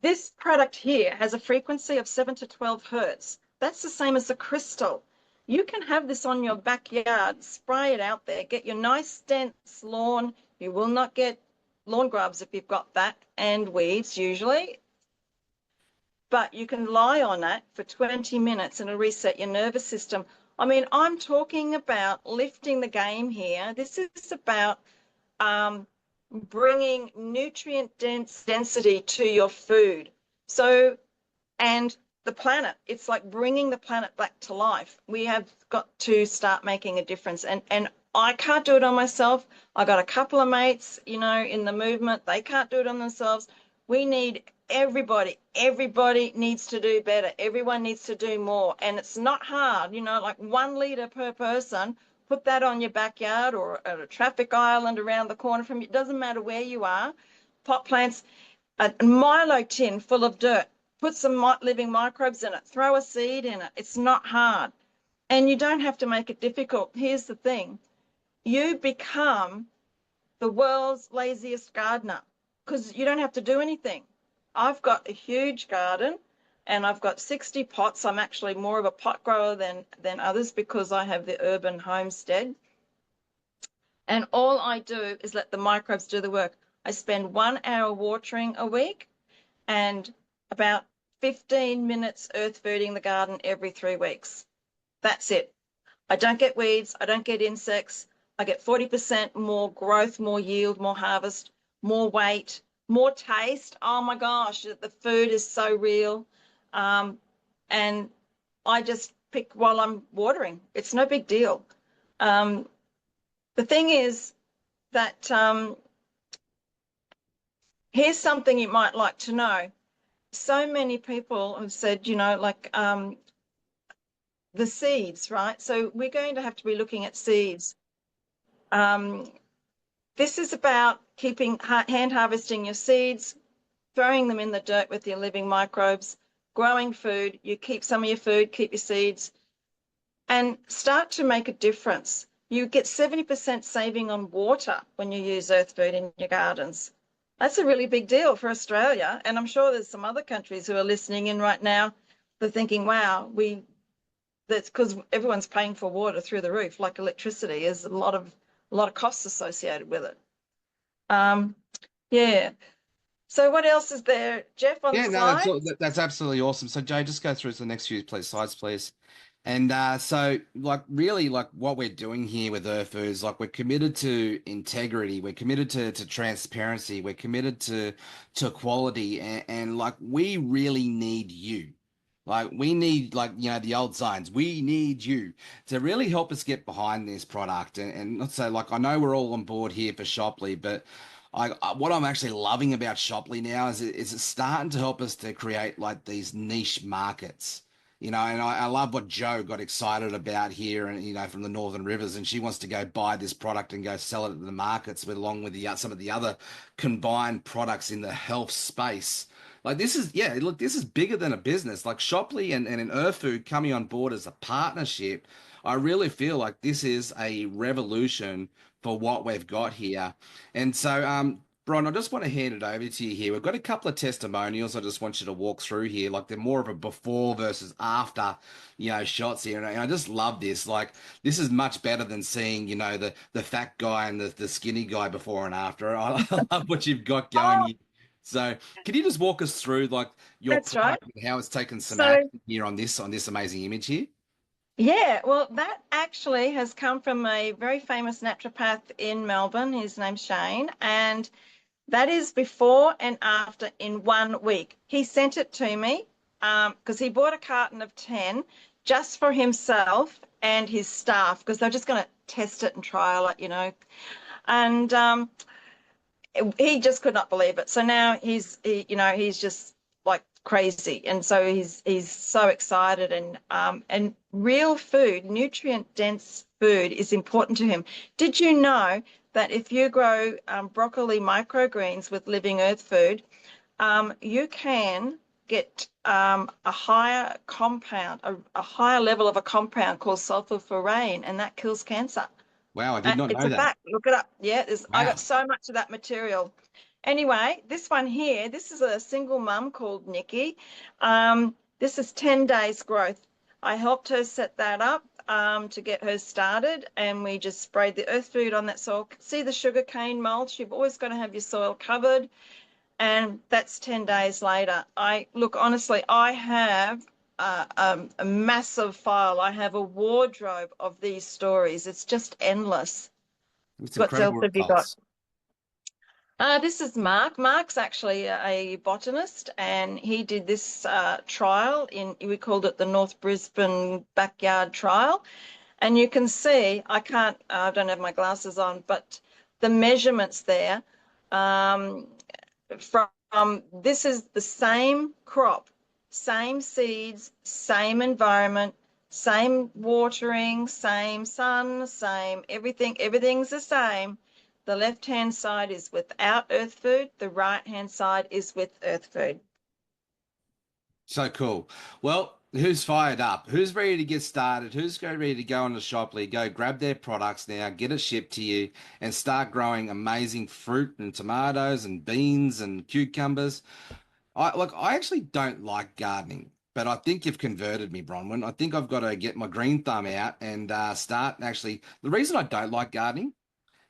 Speaker 3: this product here has a frequency of 7 to 12 hertz. That's the same as a crystal. You can have this on your backyard, spray it out there, get your nice dense lawn. You will not get lawn grubs if you've got that, and weeds usually, but you can lie on it for 20 minutes and it'll reset your nervous system. I mean, I'm talking about lifting the game here. This is about um, bringing nutrient density to your food. So, and the planet, it's like bringing the planet back to life. We have got to start making a difference. And I can't do it on myself. I got a couple of mates, in the movement. They can't do it on themselves. We need everybody. Everybody needs to do better. Everyone needs to do more. And it's not hard, like 1 liter per person. Put that on your backyard or at a traffic island around the corner from you. It doesn't matter where you are. Pot plants, a Milo tin full of dirt. Put some living microbes in it. Throw a seed in it. It's not hard. And you don't have to make it difficult. Here's the thing. You become the world's laziest gardener because you don't have to do anything. I've got a huge garden and I've got 60 pots. I'm actually more of a pot grower than others because I have the urban homestead. And all I do is let the microbes do the work. I spend 1 hour watering a week and about 15 minutes earth fooding the garden every 3 weeks. That's it. I don't get weeds. I don't get insects. I get 40% more growth, more yield, more harvest, more weight, more taste. Oh my gosh, the food is so real. And I just pick while I'm watering. It's no big deal. The thing is that here's something you might like to know. So many people have said, like the seeds, right? So we're going to have to be looking at seeds. This is about hand harvesting your seeds, throwing them in the dirt with your living microbes, growing food. You keep some of your food, keep your seeds, and start to make a difference. You get 70% saving on water when you use earth food in your gardens. That's a really big deal for Australia. And I'm sure there's some other countries who are listening in right now. They're thinking, wow, that's because everyone's paying for water through the roof, like electricity. There's a lot of costs associated with it. Yeah. So what else is there, Jeff, on the
Speaker 2: Yeah, no, that's
Speaker 3: slide?
Speaker 2: that's absolutely awesome. So, Joe, just go through to the next few slides, please. And so, like, really, like what we're doing here with Earthfood is like we're committed to integrity, we're committed to transparency, we're committed to quality, and like we really need you. Like we need, like, you know, the old signs. We need you to really help us get behind this product, and not say, like, I know we're all on board here for Shopley, but what I'm actually loving about Shopley now is it's starting to help us to create like these niche markets. You know, and I love what Joe got excited about here, and you know, from the Northern Rivers, and she wants to go buy this product and go sell it at the markets with, along with some of the other combined products in the health space. Like this is, yeah, look, this is bigger than a business. Like Shopley and in Earthfood coming on board as a partnership, I really feel like this is a revolution for what we've got here. And so, Bron, I just want to hand it over to you here. We've got a couple of testimonials I just want you to walk through here. Like they're more of a before versus after, you know, shots here. And I just love this. Like this is much better than seeing, you know, the fat guy and the skinny guy before and after. I love what you've got going
Speaker 3: Oh,
Speaker 2: here. So can you just walk us through like your
Speaker 3: that's right.
Speaker 2: product and how it's taken some
Speaker 3: So,
Speaker 2: action here on this amazing image here?
Speaker 3: yeah, well, that actually has come from a very famous naturopath in Melbourne. His name's Shane, and that is before and after in 1 week. He sent it to me because he bought a carton of 10 just for himself and his staff because they're just going to test it and trial it, you know. And he just could not believe it. So now you know, he's just like crazy, and so he's so excited. And real food, nutrient dense food, is important to him. Did you know that if you grow broccoli microgreens with Living Earth Food, you can get a higher compound, a higher level of a compound called sulforaphane, and that kills cancer.
Speaker 2: Wow, I did not
Speaker 3: It's
Speaker 2: know
Speaker 3: a
Speaker 2: that.
Speaker 3: fact. Look it up. Yeah, I
Speaker 2: Wow.
Speaker 3: got so much of that material. Anyway, this one here, this is a single mum called Nikki. This is 10 days growth. I helped her set that up to get her started, and we just sprayed the earth food on that soil. See the sugarcane mulch? You've always got to have your soil covered, and that's 10 days later. Look, honestly, I have a massive file. I have a wardrobe of these stories. It's just endless.
Speaker 2: It's
Speaker 3: What else
Speaker 2: incredible
Speaker 3: have you got?
Speaker 2: results.
Speaker 3: This is Mark. Mark's actually a botanist, and he did this trial we called it the North Brisbane Backyard Trial. And you can see, I don't have my glasses on, but the measurements there this is the same crop, same seeds, same environment, same watering, same sun, same everything. Everything's the same. The left-hand side is without earth food. The right-hand side is with earth food.
Speaker 2: So cool. Well, who's fired up? Who's ready to get started? Who's ready to go on the Shopley, go grab their products now, get it shipped to you, and start growing amazing fruit and tomatoes and beans and cucumbers? I actually don't like gardening, but I think you've converted me, Bronwyn. I think I've got to get my green thumb out and start actually. The reason I don't like gardening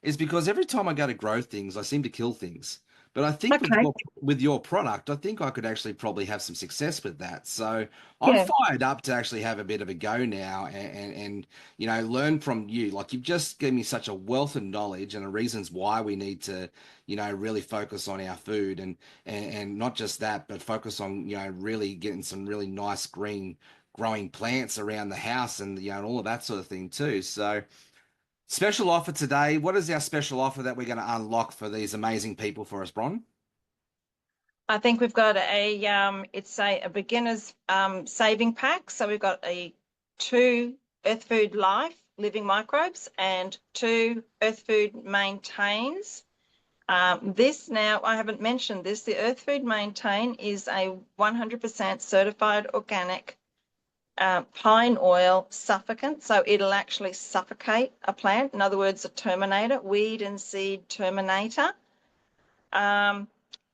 Speaker 2: is because every time I go to grow things, I seem to kill things. But I think with
Speaker 3: Okay.
Speaker 2: your product, I think I could actually probably have some success with that. So I'm
Speaker 3: Yeah.
Speaker 2: fired up to actually have a bit of a go now and you know, learn from you. Like you've just given me such a wealth of knowledge and the reasons why we need to, you know, really focus on our food and not just that, but focus on, you know, really getting some really nice green growing plants around the house and you know, and all of that sort of thing too. So special offer today. What is our special offer that we're going to unlock for these amazing people for us, Bron?
Speaker 3: I think we've got it's a beginner's saving pack. So we've got two Earth Food Life Living Microbes and two Earth Food Maintains. This now, I haven't mentioned this, the Earth Food Maintain is a 100% certified organic pine oil suffocant. So it'll actually suffocate a plant. In other words, a terminator, weed and seed terminator.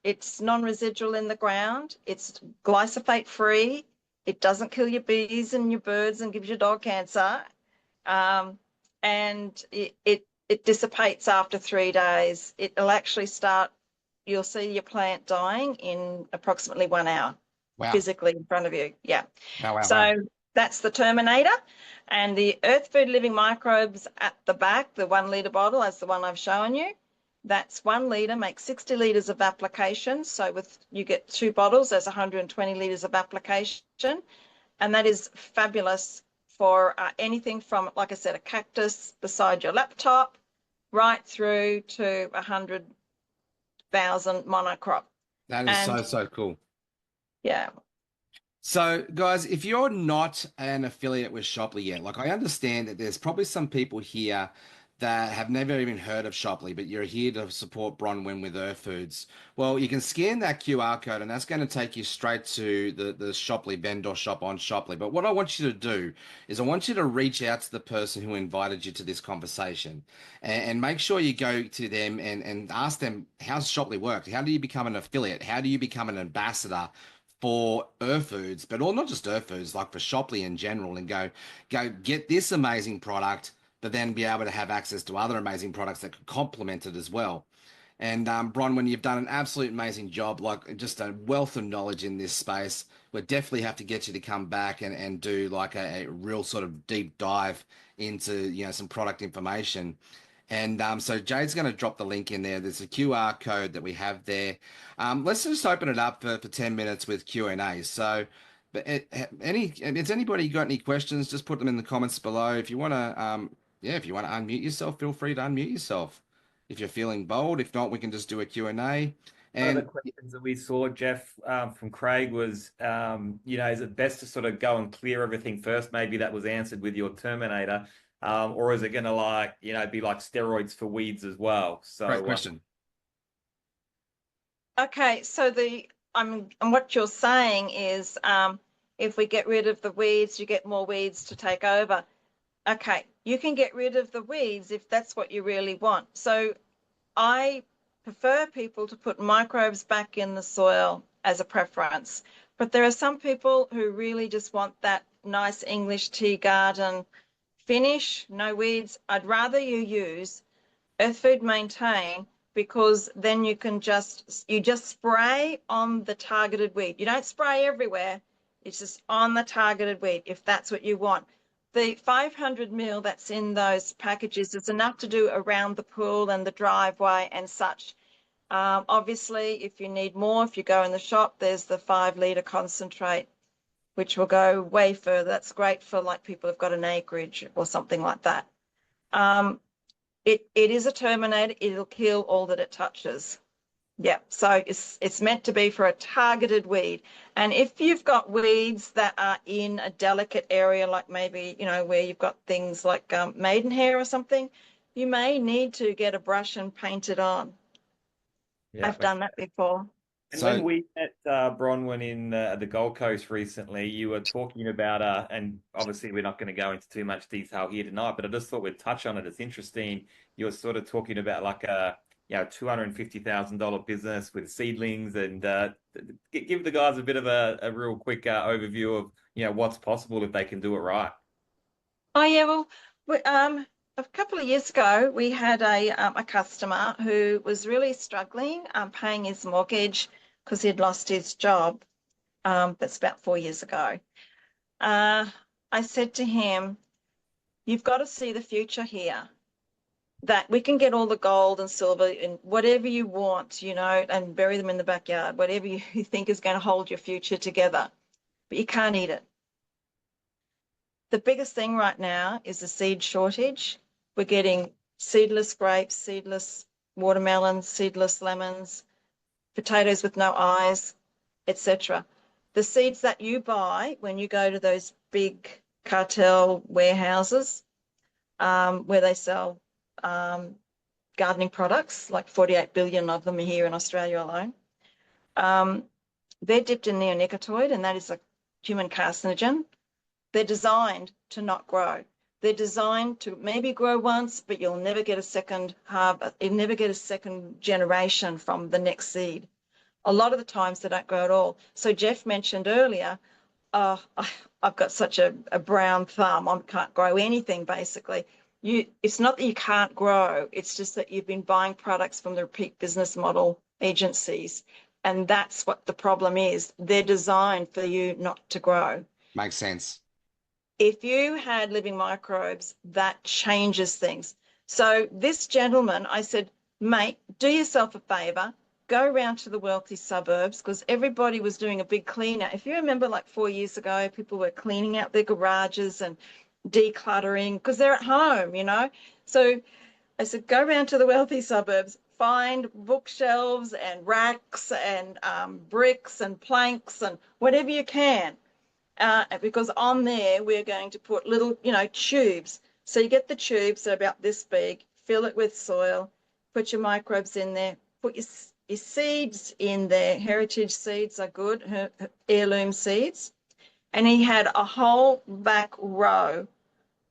Speaker 3: It's non-residual in the ground. It's glyphosate free. It doesn't kill your bees and your birds and gives your dog cancer. And it dissipates after 3 days. It'll actually start, you'll see your plant dying in approximately 1 hour,
Speaker 2: Wow.
Speaker 3: physically in front of you. Yeah.
Speaker 2: Wow, wow,
Speaker 3: So
Speaker 2: wow.
Speaker 3: that's the Terminator. And the Earthfood Living Microbes at the back, the 1 litre bottle, as the one I've shown you. That's 1 litre, makes 60 litres of application. So with you get 2 bottles, there's 120 litres of application. And that is fabulous for anything from, like I said, a cactus beside your laptop, right through to 100,000 monocrop.
Speaker 2: That is
Speaker 3: And
Speaker 2: so cool.
Speaker 3: yeah.
Speaker 2: So, guys, if you're not an affiliate with Shopley yet, like I understand that there's probably some people here that have never even heard of Shopley, but you're here to support Bronwyn with Earth Foods. Well, you can scan that QR code and that's going to take you straight to the Shopley vendor shop on Shopley. But what I want you to do is I want you to reach out to the person who invited you to this conversation and make sure you go to them and ask them, how's Shopley work? How do you become an affiliate? How do you become an ambassador for Earthfoods, but all not just Earthfoods, like for Shopley in general, and go get this amazing product, but then be able to have access to other amazing products that could complement it as well. And Bronwyn, you've done an absolute amazing job, like just a wealth of knowledge in this space. We definitely have to get you to come back and do like a real sort of deep dive into, you know, some product information. And so Jade's going to drop the link in there. There's a QR code that we have there. Let's just open it up for 10 minutes with Q&A. So, but has anybody got any questions? Just put them in the comments below. If you want to, yeah, if you want to unmute yourself, feel free to unmute yourself. If you're feeling bold, if not, we can just do a Q&A.
Speaker 1: One of the
Speaker 2: And
Speaker 1: questions that we saw, Jeff, from Craig was, you know, is it best to sort of go and clear everything first? Maybe that was answered with your Terminator. Or is it going to, like, you know, be like steroids for weeds as well? So
Speaker 2: great question.
Speaker 3: Okay, so and what you're saying is if we get rid of the weeds, you get more weeds to take over. Okay, you can get rid of the weeds if that's what you really want. So I prefer people to put microbes back in the soil as a preference. But there are some people who really just want that nice English tea garden finish, no weeds. I'd rather you use Earthfood Maintain because then you can just spray on the targeted weed. You don't spray everywhere. It's just on the targeted weed if that's what you want. The 500 ml that's in those packages is enough to do around the pool and the driveway and such. Obviously, if you need more, if you go in the shop, there's the 5 litre concentrate, which will go way further. That's great for like people who've got an acreage or something like that. It is a Terminator. It'll kill all that it touches. Yeah, so it's meant to be for a targeted weed. And if you've got weeds that are in a delicate area, like maybe, you know, where you've got things like maidenhair or something, you may need to get a brush and paint it on.
Speaker 1: yeah.
Speaker 3: I've done that before.
Speaker 1: And
Speaker 2: So
Speaker 1: when we met Bronwyn in the Gold Coast recently, you were talking about, and obviously we're not going to go into too much detail here tonight, but I just thought we'd touch on it. It's interesting. You were sort of talking about like a, you know, $250,000 business with seedlings, and give the guys a bit of a real quick overview of, you know, what's possible if they can do it right.
Speaker 3: Oh yeah, well, a couple of years ago, we had a customer who was really struggling paying his mortgage because he'd lost his job. That's about 4 years ago. I said to him, "You've got to see the future here. That we can get all the gold and silver and whatever you want, you know, and bury them in the backyard, whatever you think is going to hold your future together, but you can't eat it. The biggest thing right now is the seed shortage. We're getting seedless grapes, seedless watermelons, seedless lemons, potatoes with no eyes, etc. The seeds that you buy when you go to those big cartel warehouses where they sell gardening products, like 48 billion of them here in Australia alone, they're dipped in neonicotinoid, and that is a human carcinogen. They're designed to not grow. They're designed to maybe grow once, but you'll never get a second harvest. You'll never get a second generation from the next seed. A lot of the times they don't grow at all. So Jeff mentioned earlier, I've got such a brown thumb. I can't grow anything basically. It's not that you can't grow, it's just that you've been buying products from the repeat business model agencies. And that's what the problem is. They're designed for you not to grow.
Speaker 2: Makes sense.
Speaker 3: If you had living microbes, that changes things. So this gentleman, I said, mate, do yourself a favor, go around to the wealthy suburbs, because everybody was doing a big clean out. If you remember, like 4 years ago, people were cleaning out their garages and decluttering because they're at home, you know. So I said, go around to the wealthy suburbs, find bookshelves and racks and bricks and planks and whatever you can. Because on there, we're going to put little, you know, tubes. So you get the tubes, they're about this big, fill it with soil, put your microbes in there, put your seeds in there. Heritage seeds are good, heirloom seeds. And he had a whole back row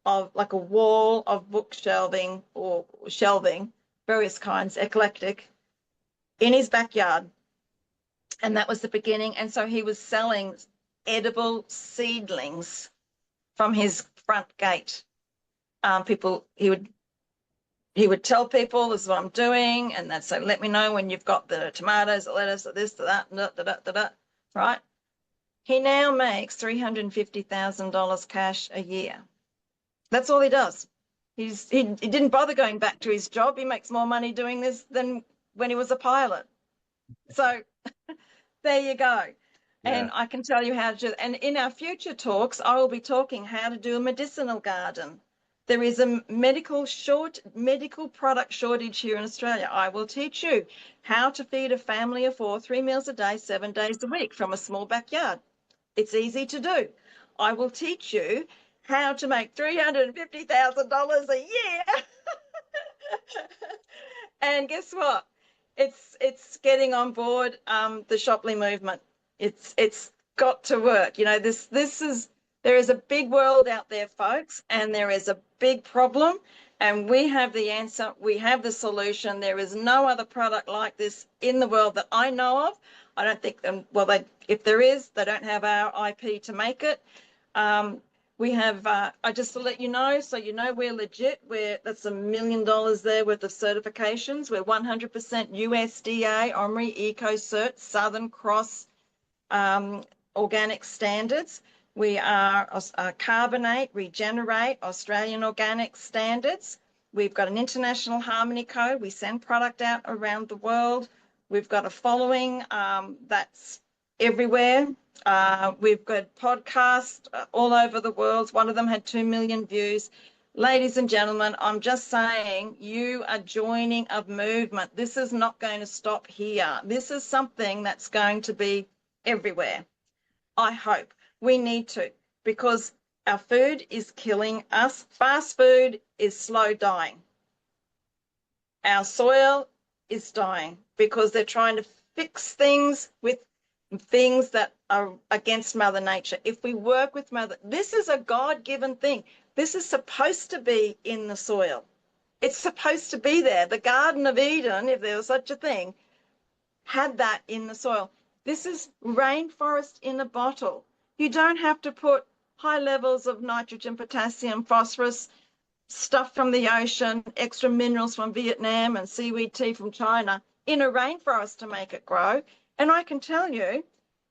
Speaker 3: of like a wall of book shelving or shelving, various kinds, eclectic, in his backyard. And that was the beginning. And so he was selling edible seedlings from his front gate. He would tell people, this is what I'm doing, and they'd say, let me know when you've got the tomatoes, the lettuce, the this, the that, da, da, da, da, right? He now makes $350,000 cash a year. That's all he does. He didn't bother going back to his job. He makes more money doing this than when he was a pilot. So there you go.
Speaker 1: Yeah.
Speaker 3: And I can tell you how to do it. And in our future talks, I will be talking how to do a medicinal garden. There is a medical product shortage here in Australia. I will teach you how to feed a family of 4, 3 meals a day, 7 days a week from a small backyard. It's easy to do. I will teach you how to make $350,000 a year. And guess what? It's getting on board the Shopley movement. It's got to work. You know, there is a big world out there, folks, and there is a big problem, and we have the answer. We have the solution. There is no other product like this in the world that I know of. I don't think if there is, they don't have our IP to make it. We have, just to let you know, so you know we're legit. That's $1 million there worth of certifications. We're 100% USDA, OMRI, EcoCert, Southern Cross organic standards. We are Carbonate, Regenerate, Australian organic standards. We've got an international harmony code. We send product out around the world. We've got a following that's everywhere. We've got podcasts all over the world. One of them had 2 million views. Ladies and gentlemen, I'm just saying you are joining a movement. This is not going to stop here. This is something that's going to be everywhere. I hope. We need to, because our food is killing us. Fast food is slow dying. Our soil is dying because they're trying to fix things with things that are against Mother Nature. If we work with this is a God-given thing. This is supposed to be in the soil. It's supposed to be there. The Garden of Eden, if there was such a thing, had that in the soil. This is rainforest in a bottle. You don't have to put high levels of nitrogen, potassium, phosphorus, stuff from the ocean, extra minerals from Vietnam and seaweed tea from China in a rainforest to make it grow. And I can tell you,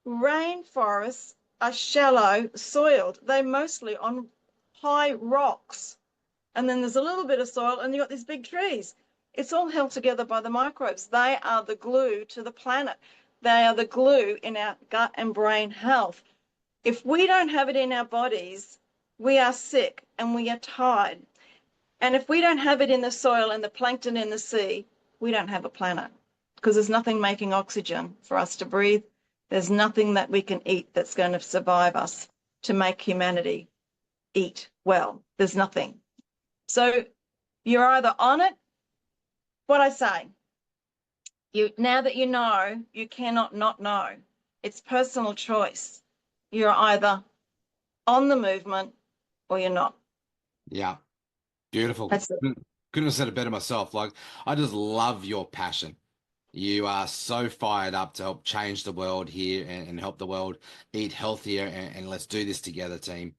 Speaker 3: rainforests are shallow soiled. They're mostly on high rocks. And then there's a little bit of soil and you've got these big trees. It's all held together by the microbes. They are the glue to the planet. They are the glue in our gut and brain health. If we don't have it in our bodies, we are sick and we are tired. And if we don't have it in the soil and the plankton in the sea, we don't have a planet, because there's nothing making oxygen for us to breathe. There's nothing that we can eat that's going to survive us to make humanity eat well. There's nothing. So you're either on it, what I say, now that you know, you cannot not know. It's personal choice. You're either on the movement or you're not.
Speaker 2: Yeah. Beautiful.
Speaker 3: That's it.
Speaker 2: Couldn't have said it better myself. Like, I just love your passion. You are so fired up to help change the world here and help the world eat healthier. And let's do this together, team.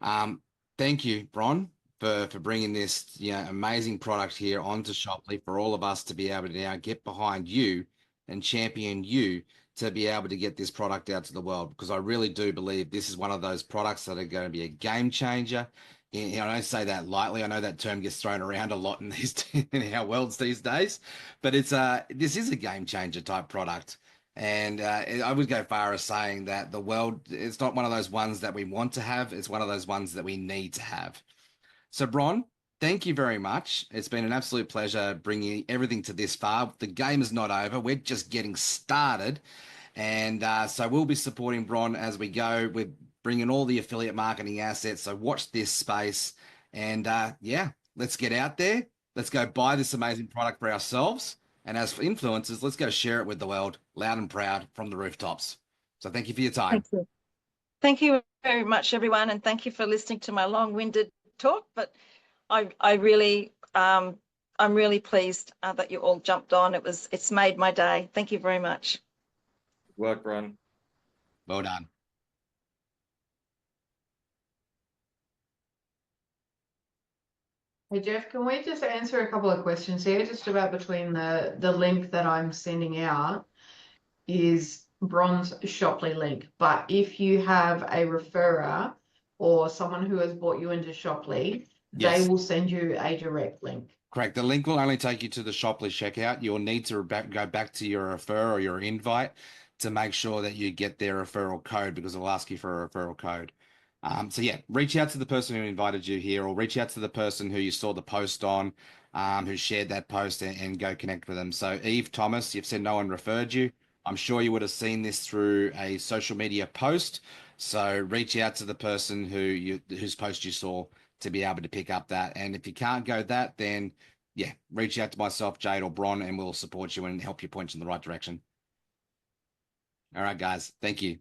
Speaker 2: Um, Thank you, Bron, for bringing this amazing product here onto Shopley for all of us to be able to now get behind you and champion you to be able to get this product out to the world, because I really do believe this is one of those products that are going to be a game changer. And I don't say that lightly. I know that term gets thrown around a lot in these in our worlds these days, but this is a game changer type product. And I would go far as saying that the world, it's not one of those ones that we want to have. It's one of those ones that we need to have. So, Bron, thank you very much. It's been an absolute pleasure bringing everything to this far. The game is not over. We're just getting started. And so we'll be supporting Bron as we go. We're bringing all the affiliate marketing assets. So watch this space. And yeah, let's get out there. Let's go buy this amazing product for ourselves. And as for influencers, let's go share it with the world loud and proud from the rooftops. So thank you for your time.
Speaker 3: Thank you. Thank you very much, everyone. And thank you for listening to my long-winded talk. But I really, I'm really pleased that you all jumped on. It's made my day. Thank you very much.
Speaker 1: Good work, Bron.
Speaker 2: Well done.
Speaker 4: Hey Jeff, can we just answer a couple of questions here, just about between the link that I'm sending out is Bron's Shopley link. But if you have a referrer or someone who has brought you into Shopley,
Speaker 2: Yes.
Speaker 4: they will send you a direct link.
Speaker 2: Correct. The link will only take you to the Shopley checkout. You'll need to go back to your refer or your invite to make sure that you get their referral code, because it'll ask you for a referral code. So yeah, reach out to the person who invited you here, or reach out to the person who you saw the post on, who shared that post, and go connect with them. So Eve Thomas, you've said no one referred you. I'm sure you would have seen this through a social media post. So reach out to the person whose post you saw to be able to pick up that. And if you can't go that, then yeah, reach out to myself, Jade, or Bron, and we'll support you and help you point you in the right direction. All right, guys. Thank you.